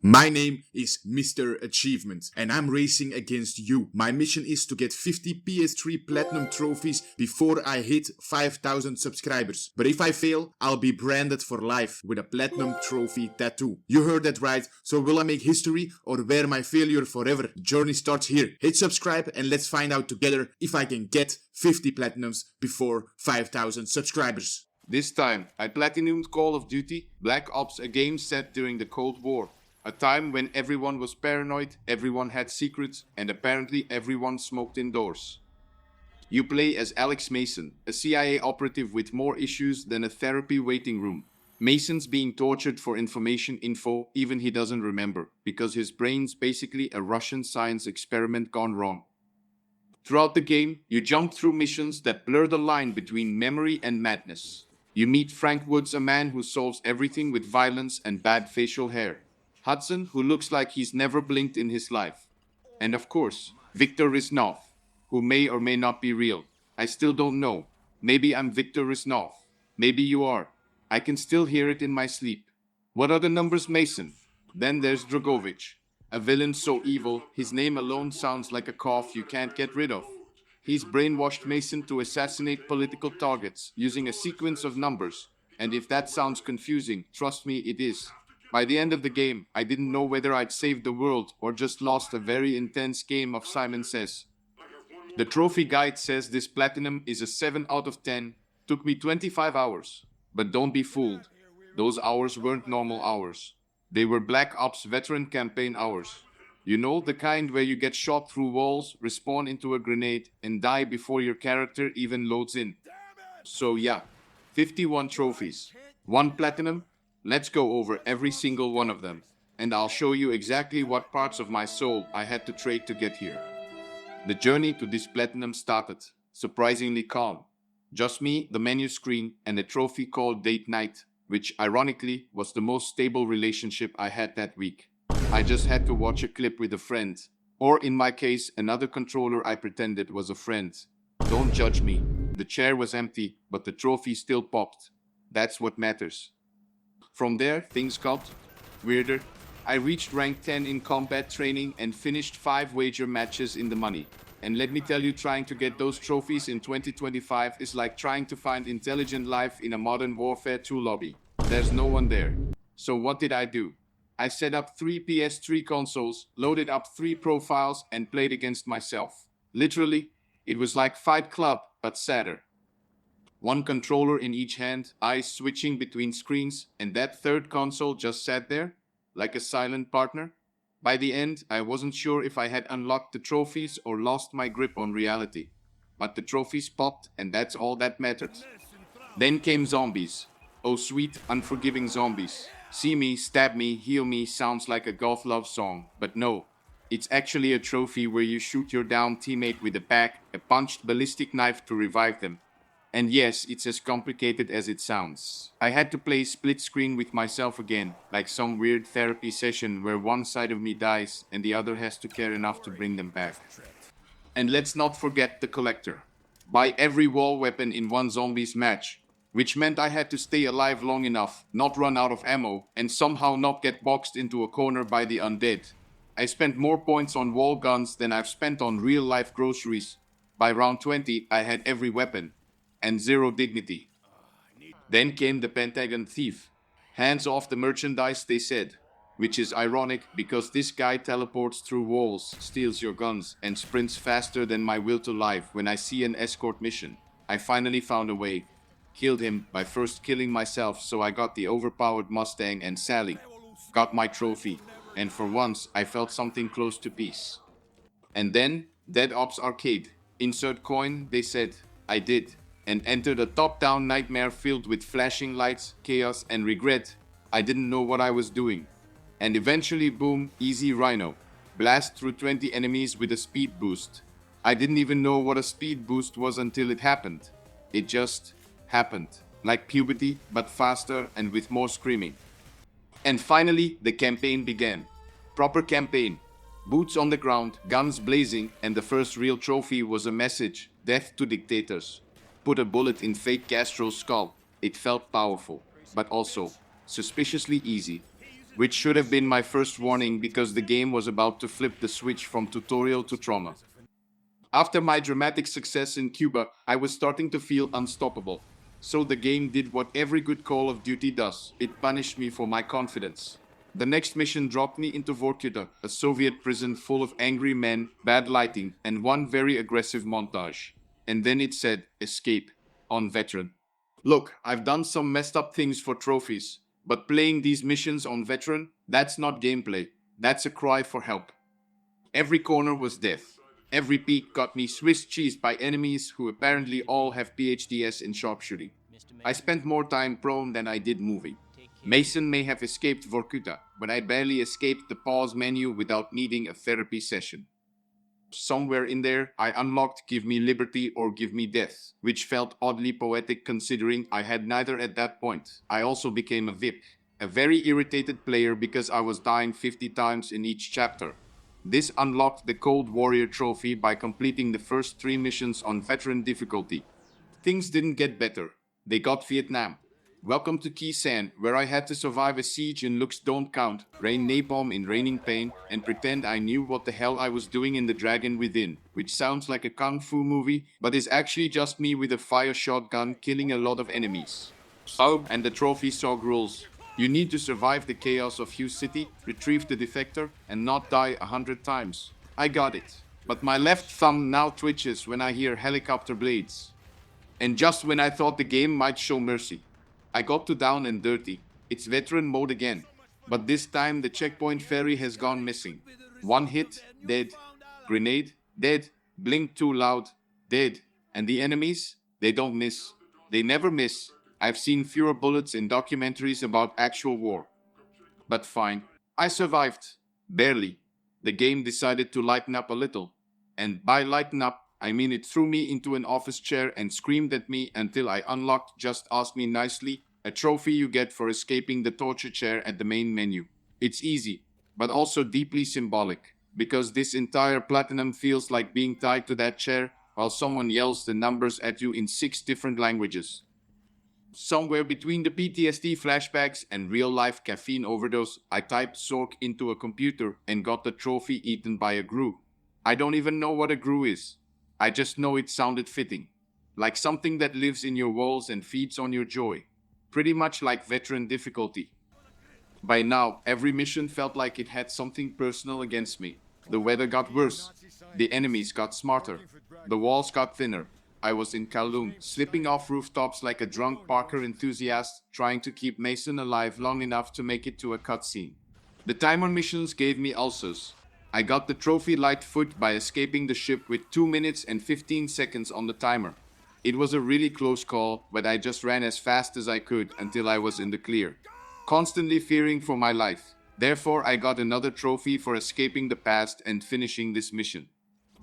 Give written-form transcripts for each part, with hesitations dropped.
My name is Mr. Achievement, and I'm racing against you. My mission is to get 50 PS3 Platinum trophies before I hit 5,000 subscribers. But if I fail, I'll be branded for life with a Platinum trophy tattoo. You heard that right, so will I make history or wear my failure forever? The journey starts here. Hit subscribe and let's find out together if I can get 50 Platinums before 5,000 subscribers. This time, I platinumed Call of Duty Black Ops, a game set during the Cold War. A time when everyone was paranoid, everyone had secrets, and apparently everyone smoked indoors. You play as Alex Mason, a CIA operative with more issues than a therapy waiting room. Mason's being tortured for information info even he doesn't remember, because his brain's basically a Russian science experiment gone wrong. Throughout the game, you jump through missions that blur the line between memory and madness. You meet Frank Woods, a man who solves everything with violence and bad facial hair. Hudson, who looks like he's never blinked in his life. And of course, Victor Risnov, who may or may not be real. I still don't know. Maybe I'm Victor Risnov. Maybe you are. I can still hear it in my sleep. What are the numbers, Mason? Then there's Dragovich, a villain so evil, his name alone sounds like a cough you can't get rid of. He's brainwashed Mason to assassinate political targets using a sequence of numbers. And if that sounds confusing, trust me, it is. By the end of the game, I didn't know whether I'd saved the world or just lost a very intense game of Simon Says. The trophy guide says this platinum is a 7 out of 10. Took me 25 hours. But don't be fooled. Those hours weren't normal hours. They were Black Ops veteran campaign hours. You know, the kind where you get shot through walls, respawn into a grenade, and die before your character even loads in. So yeah, 51 trophies. 1 platinum. Let's go over every single one of them, and I'll show you exactly what parts of my soul I had to trade to get here. The journey to this platinum started, surprisingly calm. Just me, the menu screen, and a trophy called Date Night, which ironically was the most stable relationship I had that week. I just had to watch a clip with a friend, or in my case, another controller I pretended was a friend. Don't judge me. The chair was empty, but the trophy still popped. That's what matters. From there, things got weirder. I reached rank 10 in combat training and finished 5 wager matches in the money. And let me tell you, trying to get those trophies in 2025 is like trying to find intelligent life in a Modern Warfare 2 lobby. There's no one there. So what did I do? I set up 3 PS3 consoles, loaded up 3 profiles, and played against myself. Literally, it was like Fight Club, but sadder. 1 controller in each hand, eyes switching between screens, and that third console just sat there, like a silent partner. By the end, I wasn't sure if I had unlocked the trophies or lost my grip on reality. But the trophies popped, and that's all that mattered. Then came zombies. Oh sweet, unforgiving zombies. See me, stab me, heal me sounds like a golf love song, but no. It's actually a trophy where you shoot your down teammate with a punched ballistic knife to revive them. And yes, it's as complicated as it sounds. I had to play split screen with myself again, like some weird therapy session where one side of me dies and the other has to care enough to bring them back. And let's not forget the collector. Buy every wall weapon in one zombies match, which meant I had to stay alive long enough, not run out of ammo, and somehow not get boxed into a corner by the undead. I spent more points on wall guns than I've spent on real-life groceries. By round 20, I had every weapon. And 0 dignity. Then came the Pentagon Thief. Hands off the merchandise, they said. Which is ironic because this guy teleports through walls, steals your guns, and sprints faster than my will to live when I see an escort mission. I finally found a way. Killed him by first killing myself, so I got the overpowered Mustang and Sally. Got my trophy. And for once, I felt something close to peace. And then, Dead Ops Arcade. Insert coin, they said. I did. And entered a top-down nightmare filled with flashing lights, chaos, and regret. I didn't know what I was doing. And eventually, boom, easy Rhino. Blast through 20 enemies with a speed boost. I didn't even know what a speed boost was until it happened. It just happened. Like puberty, but faster and with more screaming. And finally, the campaign began. Proper campaign. Boots on the ground, guns blazing, and the first real trophy was a message. Death to dictators. Put a bullet in fake Castro's skull. It felt powerful, but also suspiciously easy. which should have been my first warning because the game was about to flip the switch from tutorial to trauma. After my dramatic success in Cuba, I was starting to feel unstoppable. So the game did what every good Call of Duty does. It punished me for my confidence. The next mission dropped me into Vorkuta, a Soviet prison full of angry men, bad lighting, and one very aggressive montage. And then it said, escape, on veteran. Look, I've done some messed up things for trophies, but playing these missions on veteran, that's not gameplay. That's a cry for help. Every corner was death. Every peak got me Swiss cheesed by enemies who apparently all have PhDs in sharpshooting. I spent more time prone than I did moving. Mason may have escaped Vorkuta, but I barely escaped the pause menu without needing a therapy session. Somewhere in there, I unlocked Give Me Liberty or Give Me Death, which felt oddly poetic considering I had neither at that point. I also became a VIP, a very irritated player because I was dying 50 times in each chapter. This unlocked the Cold Warrior trophy by completing the first 3 missions on veteran difficulty. Things didn't get better. They got Vietnam. Welcome to Khe Sanh, where I had to survive a siege in Looks Don't Count, rain napalm in Raining Pain, and pretend I knew what the hell I was doing in The Dragon Within, which sounds like a kung fu movie, but is actually just me with a fire shotgun killing a lot of enemies. Oh, and the trophy SOG rules. You need to survive the chaos of Hughes City, retrieve the defector, and not die 100 times. I got it. But my left thumb now twitches when I hear helicopter blades. And just when I thought the game might show mercy, I got to Down and Dirty. It's veteran mode again. But this time the checkpoint ferry has gone missing. One hit, dead. Grenade, dead. Blink too loud, dead. And the enemies? They don't miss. They never miss. I've seen fewer bullets in documentaries about actual war. But fine. I survived. Barely. The game decided to lighten up a little. And by lighten up, I mean it threw me into an office chair and screamed at me until I unlocked Just Ask Me Nicely, a trophy you get for escaping the torture chair at the main menu. It's easy, but also deeply symbolic, because this entire platinum feels like being tied to that chair while someone yells the numbers at you in 6 different languages. Somewhere between the PTSD flashbacks and real-life caffeine overdose, I typed Zork into a computer and got the trophy eaten by a grue. I don't even know what a grue is. I just know it sounded fitting. Like something that lives in your walls and feeds on your joy. Pretty much like veteran difficulty. By now, every mission felt like it had something personal against me. The weather got worse. The enemies got smarter. The walls got thinner. I was in Kowloon, slipping off rooftops like a drunk Parker enthusiast, trying to keep Mason alive long enough to make it to a cutscene. The timer missions gave me ulcers. I got the trophy light-foot by escaping the ship with 2 minutes and 15 seconds on the timer. It was a really close call, but I just ran as fast as I could until I was in the clear, constantly fearing for my life. Therefore, I got another trophy for escaping the past and finishing this mission.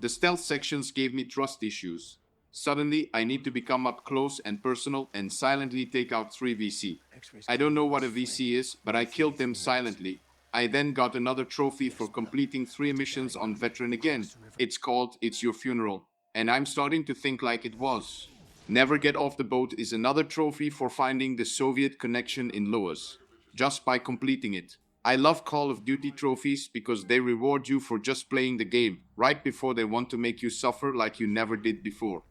The stealth sections gave me trust issues. Suddenly, I need to become up close and personal and silently take out 3 VC. I don't know what a VC is, but I killed them silently. I then got another trophy for completing 3 missions on veteran again. It's called It's Your Funeral, and I'm starting to think like it was. Never Get Off the Boat is another trophy for finding the Soviet connection in Loas, just by completing it. I love Call of Duty trophies because they reward you for just playing the game, right before they want to make you suffer like you never did before.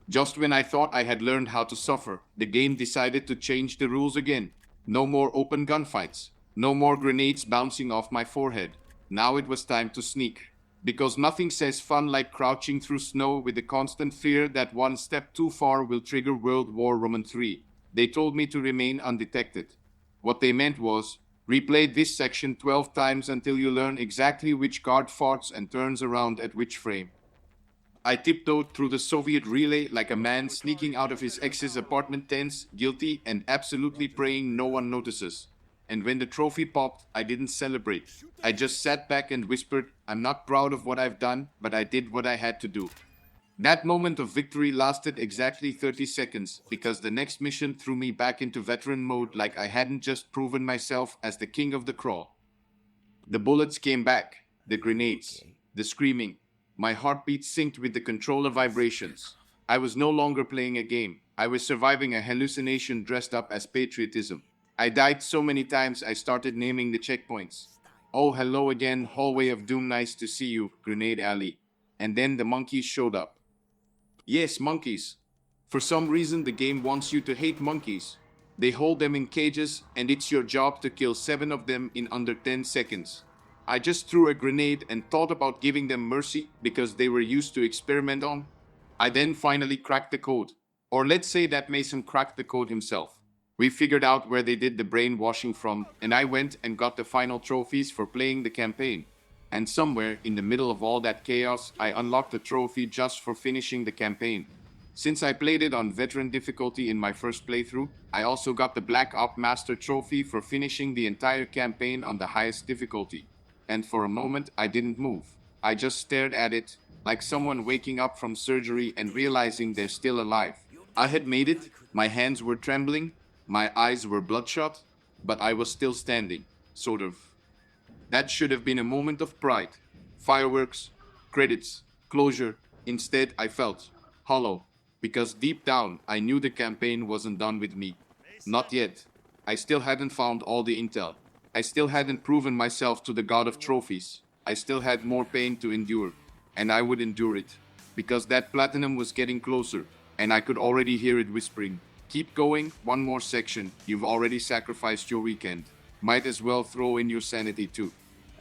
Just when I thought I had learned how to suffer, the game decided to change the rules again. No more open gunfights. No more grenades bouncing off my forehead. Now it was time to sneak. Because nothing says fun like crouching through snow with the constant fear that one step too far will trigger World War III. They told me to remain undetected. What they meant was, replay this section 12 times until you learn exactly which guard farts and turns around at which frame. I tiptoed through the Soviet relay like a man sneaking out of his ex's apartment tense, guilty and absolutely praying no one notices. And when the trophy popped, I didn't celebrate. I just sat back and whispered, I'm not proud of what I've done, but I did what I had to do. That moment of victory lasted exactly 30 seconds, because the next mission threw me back into veteran mode like I hadn't just proven myself as the king of the crawl. The bullets came back, the grenades, the screaming. My heartbeat synced with the controller vibrations. I was no longer playing a game. I was surviving a hallucination dressed up as patriotism. I died so many times I started naming the checkpoints. Oh, hello again, hallway of doom, nice to see you, Grenade Alley. And then the monkeys showed up. Yes, monkeys. For some reason the game wants you to hate monkeys. They hold them in cages and it's your job to kill 7 of them in under 10 seconds. I just threw a grenade and thought about giving them mercy because they were used to experiment on. I then finally cracked the code. Or let's say that Mason cracked the code himself. We figured out where they did the brainwashing from, and I went and got the final trophies for playing the campaign. And somewhere in the middle of all that chaos, I unlocked a trophy just for finishing the campaign. Since I played it on veteran difficulty in my first playthrough, I also got the Black Ops Master trophy for finishing the entire campaign on the highest difficulty. And for a moment, I didn't move. I just stared at it, like someone waking up from surgery and realizing they're still alive. I had made it, my hands were trembling, my eyes were bloodshot, but I was still standing, sort of. That should have been a moment of pride. Fireworks, credits, closure. Instead, I felt hollow, because deep down, I knew the campaign wasn't done with me. Not yet. I still hadn't found all the intel. I still hadn't proven myself to the god of trophies. I still had more pain to endure, and I would endure it, because that platinum was getting closer, and I could already hear it whispering, "Keep going, one more section, you've already sacrificed your weekend. Might as well throw in your sanity too."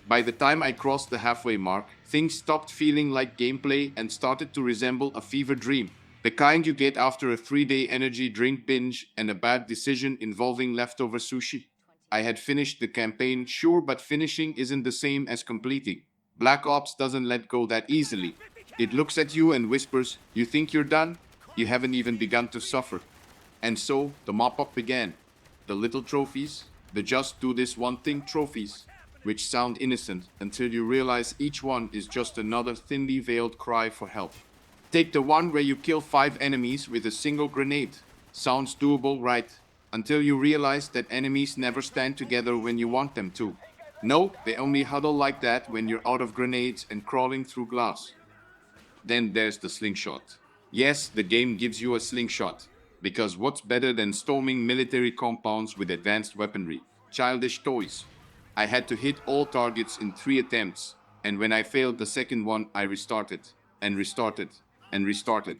By the time I crossed the halfway mark, things stopped feeling like gameplay and started to resemble a fever dream. The kind you get after a 3-day energy drink binge and a bad decision involving leftover sushi. I had finished the campaign, sure, but finishing isn't the same as completing. Black Ops doesn't let go that easily. It looks at you and whispers, "You think you're done? You haven't even begun to suffer." And so, the mop-up began. The little trophies, the just do this one thing trophies, which sound innocent until you realize each one is just another thinly veiled cry for help. Take the one where you kill 5 enemies with a single grenade. Sounds doable, right? Until you realize that enemies never stand together when you want them to. No, they only huddle like that when you're out of grenades and crawling through glass. Then there's the slingshot. Yes, the game gives you a slingshot. Because what's better than storming military compounds with advanced weaponry? Childish toys. I had to hit all targets in 3 attempts, and when I failed the second one, I restarted, and restarted, and restarted.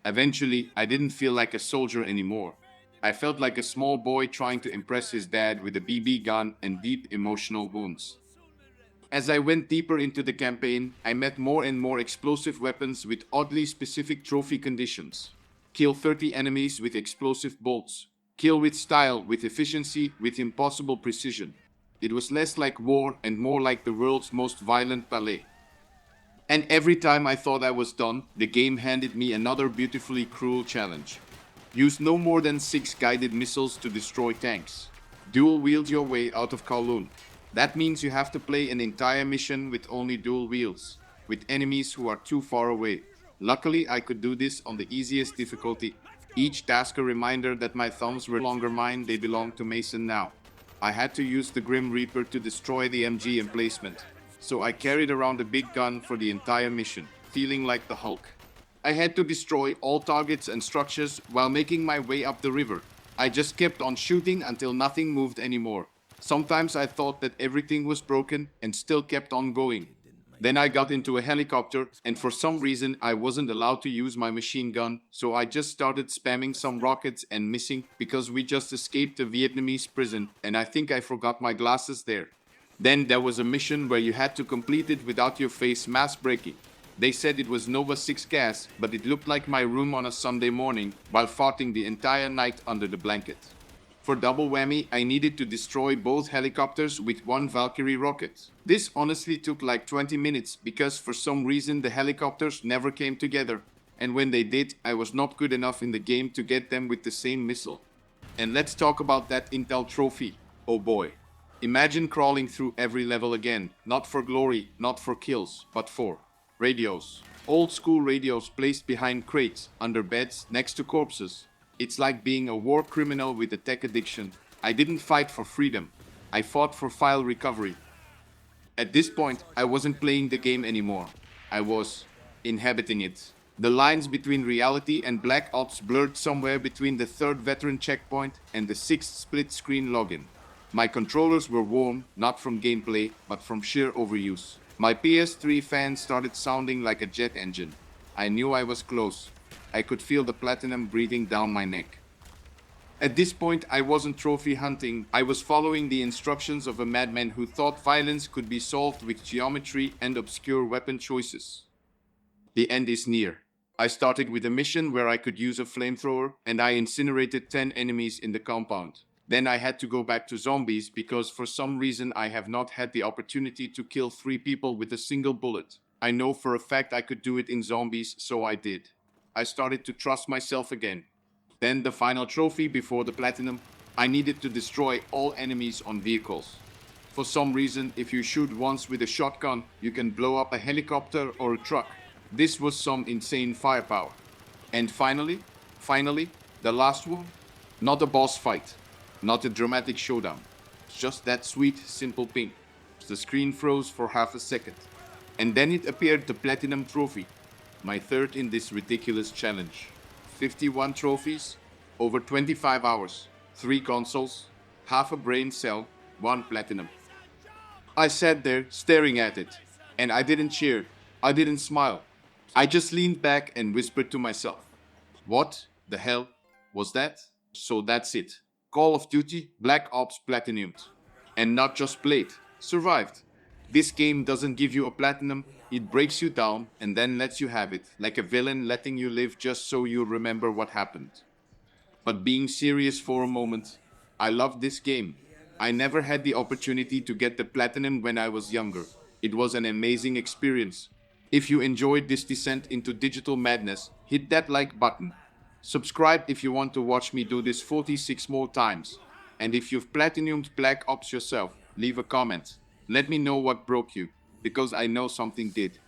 Eventually, I didn't feel like a soldier anymore. I felt like a small boy trying to impress his dad with a BB gun and deep emotional wounds. As I went deeper into the campaign, I met more and more explosive weapons with oddly specific trophy conditions. Kill 30 enemies with explosive bolts. Kill with style, with efficiency, with impossible precision. It was less like war and more like the world's most violent ballet. And every time I thought I was done, the game handed me another beautifully cruel challenge. Use no more than 6 guided missiles to destroy tanks. Dual wield your way out of Kowloon. That means you have to play an entire mission with only dual wields, with enemies who are too far away. Luckily, I could do this on the easiest difficulty. Each task a reminder that my thumbs were no longer mine, they belong to Mason now. I had to use the Grim Reaper to destroy the MG emplacement, so I carried around a big gun for the entire mission, feeling like the Hulk. I had to destroy all targets and structures while making my way up the river. I just kept on shooting until nothing moved anymore. Sometimes I thought that everything was broken and still kept on going. Then I got into a helicopter, and for some reason I wasn't allowed to use my machine gun, so I just started spamming some rockets and missing because we just escaped a Vietnamese prison and I think I forgot my glasses there. Then there was a mission where you had to complete it without your face mask breaking. They said it was Nova 6 gas, but it looked like my room on a Sunday morning while farting the entire night under the blanket. For double whammy, I needed to destroy both helicopters with 1 Valkyrie rocket. This honestly took like 20 minutes because for some reason the helicopters never came together. And when they did, I was not good enough in the game to get them with the same missile. And let's talk about that Intel trophy. Oh boy. Imagine crawling through every level again. Not for glory, not for kills, but for radios. Old school radios placed behind crates, under beds, next to corpses. It's like being a war criminal with a tech addiction. I didn't fight for freedom. I fought for file recovery. At this point, I wasn't playing the game anymore. I was inhabiting it. The lines between reality and Black Ops blurred somewhere between the third veteran checkpoint and the sixth split-screen login. My controllers were warm, not from gameplay, but from sheer overuse. My PS3 fan started sounding like a jet engine. I knew I was close. I could feel the platinum breathing down my neck. At this point, I wasn't trophy hunting. I was following the instructions of a madman who thought violence could be solved with geometry and obscure weapon choices. The end is near. I started with a mission where I could use a flamethrower, and I incinerated 10 enemies in the compound. Then I had to go back to zombies because for some reason I have not had the opportunity to kill 3 people with a single bullet. I know for a fact I could do it in zombies, so I did. I started to trust myself again. Then the final trophy before the platinum, I needed to destroy all enemies on vehicles. For some reason, if you shoot once with a shotgun, you can blow up a helicopter or a truck. This was some insane firepower. And finally, the last one, not a boss fight, not a dramatic showdown, just that sweet, simple ping. The screen froze for half a second. And then it appeared, the platinum trophy, my third in this ridiculous challenge. 51 trophies, over 25 hours, 3 consoles, half a brain cell, 1 platinum. I sat there staring at it, and I didn't cheer, I didn't smile. I just leaned back and whispered to myself, what the hell was that? So that's it. Call of Duty Black Ops platinumed. And not just played, survived. This game doesn't give you a platinum, it breaks you down and then lets you have it, like a villain letting you live just so you remember what happened. But being serious for a moment, I loved this game. I never had the opportunity to get the platinum when I was younger. It was an amazing experience. If you enjoyed this descent into digital madness, hit that like button. Subscribe if you want to watch me do this 46 more times. And if you've platinumed Black Ops yourself, leave a comment. Let me know what broke you, because I know something did.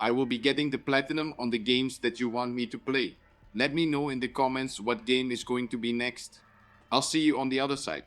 I will be getting the platinum on the games that you want me to play. Let me know in the comments what game is going to be next. I'll see you on the other side.